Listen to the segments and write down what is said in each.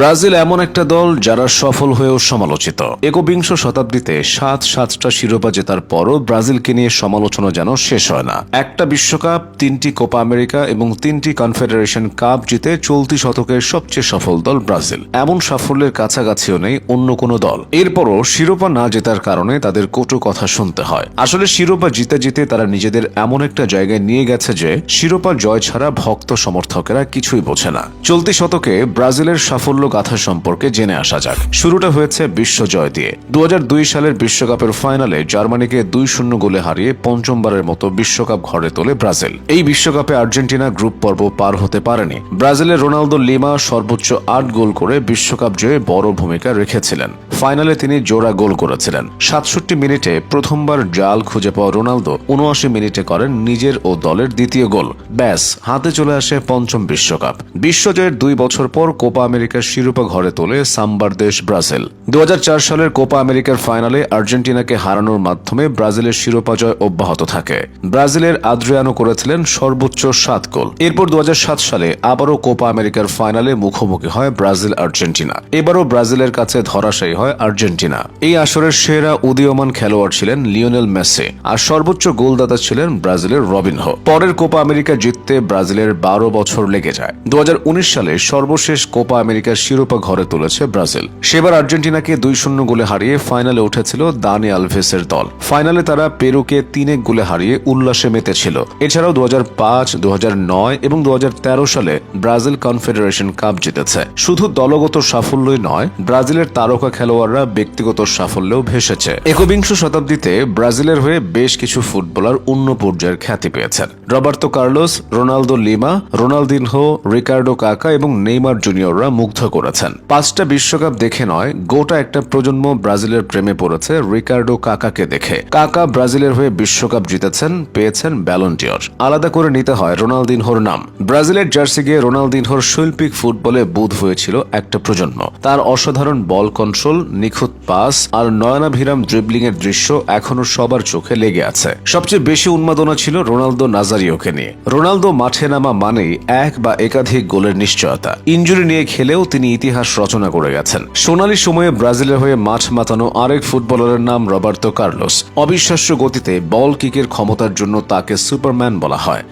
Brazil এমন একটা দল যারা সফল হয়েও সমালোচিত। একবিংশ শতাব্দীতে 7টা শিরোপা জেতার পরও ব্রাজিলকে নিয়ে সমালোচনা যেন শেষ হয় না। একটা বিশ্বকাপ, 3টি কোপা আমেরিকা এবং 3টি কনফেডারেশন কাপ জিতে চলতি শতকের সবচেয়ে সফল দল ব্রাজিল। এমন সাফল্যের কাছাকাছিও নেই অন্য কোনো দল। এরপরও শিরোপা না জেতার কারণে তাদের কটু কথা শুনতে হয়। আসলে শিরোপা জিতে জিতে তারা নিজেদের এমন একটা জায়গায় নিয়ে গেছে যে শিরোপা জয় ছাড়া ভক্ত সমর্থকেরা কিছুই বোঝে না। চলতি শতকে ব্রাজিলের সাফল্য গাথা সম্পর্কে জেনে আসা যাক। শুরুটা হয়েছে বিশ্বজয় দিয়ে। 2002 সালের বিশ্বকাপের ফাইনালে জার্মানিকে 2-0 গোলে হারিয়ে পঞ্চমবারের মতো বিশ্বকাপ ঘরে তোলে ব্রাজিল। এই বিশ্বকাপে আর্জেন্টিনা গ্রুপ পর্ব পার হতে পারেনি। ব্রাজিলের রোনালদো লিমা সর্বোচ্চ 8 গোল করে বিশ্বকাপ জয়ে বড় ভূমিকা রেখেছিলেন। ফাইনালে তিনি জোড়া গোল করেছিলেন। 67 মিনিটে প্রথমবার জাল খুঁজে পাওয়া রোনালদো 79 মিনিটে করেন নিজের ও দলের দ্বিতীয় গোল। ব্যাস, হাতে চলে আসে পঞ্চম বিশ্বকাপ। বিশ্বজয়ের 2 বছর পর কোপা আমেরিকার শিরোপা ঘরে তোলে সাম্বার দেশ ব্রাজিল। 2004 সালের কোপা আমেরিকার ফাইনালে আর্জেন্টিনাকে হারানোর মাধ্যমে ব্রাজিলের শিরোপা জয় অব্যাহত থাকে। ব্রাজিলের আদ্রিয়ানো করেছিলেন সর্বোচ্চ 7 গোল। এরপর 2007 সালে আবারও কোপা আমেরিকার ফাইনালে মুখোমুখি হয় ব্রাজিল আর্জেন্টিনা। এবারও ব্রাজিলের কাছে ধরাশায়ী হয় আর্জেন্টিনা। এই আসরের সেরা উদীয়মান খেলোয়াড় ছিলেন লিওনেল মেসি, আর সর্বোচ্চ গোলদাতা ছিলেন ব্রাজিলের রবিনহো। পরের কোপা আমেরিকা জিততে ব্রাজিলের 12 বছর লেগে যায়। 2019 সালে সর্বশেষ কোপা আমেরিকার শিরোপা ঘরে তুলেছে ব্রাজিল। সেবার আর্জেন্টিনাকে 2-0 গোলে হারিয়ে ফাইনালে উঠেছিল দানি আলভেসের দল। ফাইনালে তারা পেরুকে 3-1 গোলে হারিয়ে উল্লাসে মেতেছিল। এছাড়াও 2005, 2009 এবং 2013 সালে ব্রাজিল কনফেডারেশন কাপ জিতেছে। শুধু দলগত সাফল্যই নয়, ব্রাজিলের তারকা খেলোয়াড়রা ব্যক্তিগত সাফল্যেও ভেসেছে। একবিংশ শতাব্দীতে ব্রাজিলের হয়ে বেশ কিছু ফুটবলার অন্য পর্যায়ের খ্যাতি পেয়েছেন। Roberto Carlos, Ronaldo lima, Ronaldinho, Ricardo কাকা এবং নেইমার জুনিয়ররা মুগ্ধ করেছেন। 5টা বিশ্বকাপ দেখে নয়, গোটা একটা প্রজন্ম ব্রাজিলের প্রেমে পড়েছে রিকার্ডো কাকাকে দেখে। কাকা ব্রাজিলের হয়ে বিশ্বকাপ জিতেছেন, পেয়েছেন ব্যালন ডিওর। আলাদা করে নিতে হয় রোনালদিনহোর নাম। ব্রাজিলের জার্সি গিয়ে রোনালদিনহোর শৈল্পিক ফুটবলে বুঁদ হয়েছিল একটা প্রজন্ম। তার অসাধারণ বল কন্ট্রোল, নিখুঁত পাস আর নয়নাভিরাম ড্রিবলিং এর দৃশ্য এখনো সবার চোখে লেগে আছে। সবচেয়ে বেশি উন্মাদনা ছিল রোনালদো নাজারিওকে নিয়ে। রোনালদো মাঠে নামা মানেই এক বা একাধিক গোলের নিশ্চয়তা। ইনজুরি নিয়ে খেলেও তিনি ইতিহাস রচনা করে গেছেন। সোনালী সময়ে ব্রাজিলের হয়ে মাঠ মাতানো আরেক ফুটবলারের নাম রবার্তো কার্লোস। অবিশ্বাস্য গতিতে বল কিকের ক্ষমতার জন্য তাকে সুপারম্যান বলা হয়।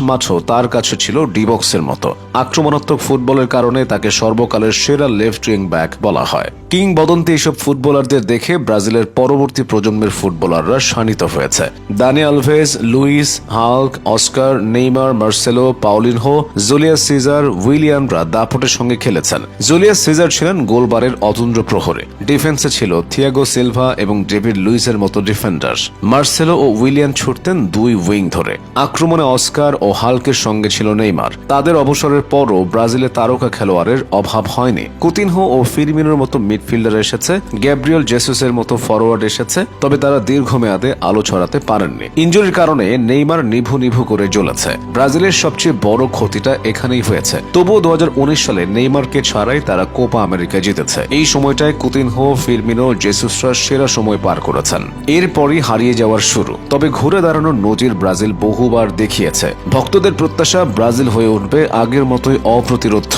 মাঠও তার কাছে ছিল ডিবক্সের মতো। আক্রমণাত্মক ফুটবলের কারণে তাকে সর্বকালের সেরা লেফট উইং ব্যাক বলা হয়। কিংবদন্তি এসব ফুটবলারদের দেখে ব্রাজিলের পরবর্তী প্রজন্মের ফুটবলাররা শানিত হয়েছে। Dani Alves, Luis, Hulk, Oscar, Neymar, Marcelo, Paulinho, Julius Caesar, উইলিয়ানরা দাপটের সঙ্গে খেলেছেন। জুলিয়াস সিজার ছিলেন গোলবারের অতন্দ্র প্রহরী। ডিফেন্সে ছিল থিয়াগো সিলভা এবং ডেভিড লুইসের মতো ডিফেন্ডার। মার্সেলো ও উইলিয়ান ছুটতেন 2 উইং ধরে। আক্রমণে অস্কার ও হাল্কের সঙ্গে ছিল নেইমার। তাদের অবসরের পরও ব্রাজিলের তারকা খেলোয়াড়ের অভাব হয়নি। কুতিনহো ও ফিরমিনোর মতো মিডফিল্ডার এসেছে, গ্যাব্রিয়েল জেসুসের মতো ফরওয়ার্ড এসেছে, তবে তারা দীর্ঘমেয়াদে আলো ছড়াতে পারেননি। ইনজুরির কারণে নেইমার নিভু করে জ্বলেছে। ব্রাজিলের সবচেয়ে বড় ক্ষতিটা এখানেই হয়েছে। তবুও 2019 সালে নেইমারকে ছাড়াই তারা কোপা আমেরিকা জিতেছে। এই সময়টায় কুতিনহো, ফিরমিনো, জেসুসরা সেরা সময় পার করেছেন। এরপরই হারিয়ে যাওয়ার শুরু। তবে ঘুরে দাঁড়ানোর নজির ব্রাজিল বহুবার দেখিয়েছে। ভক্তদের প্রত্যাশা ব্রাজিল হয়ে উঠবে আগের মতোই অপ্রতিরোধ্য।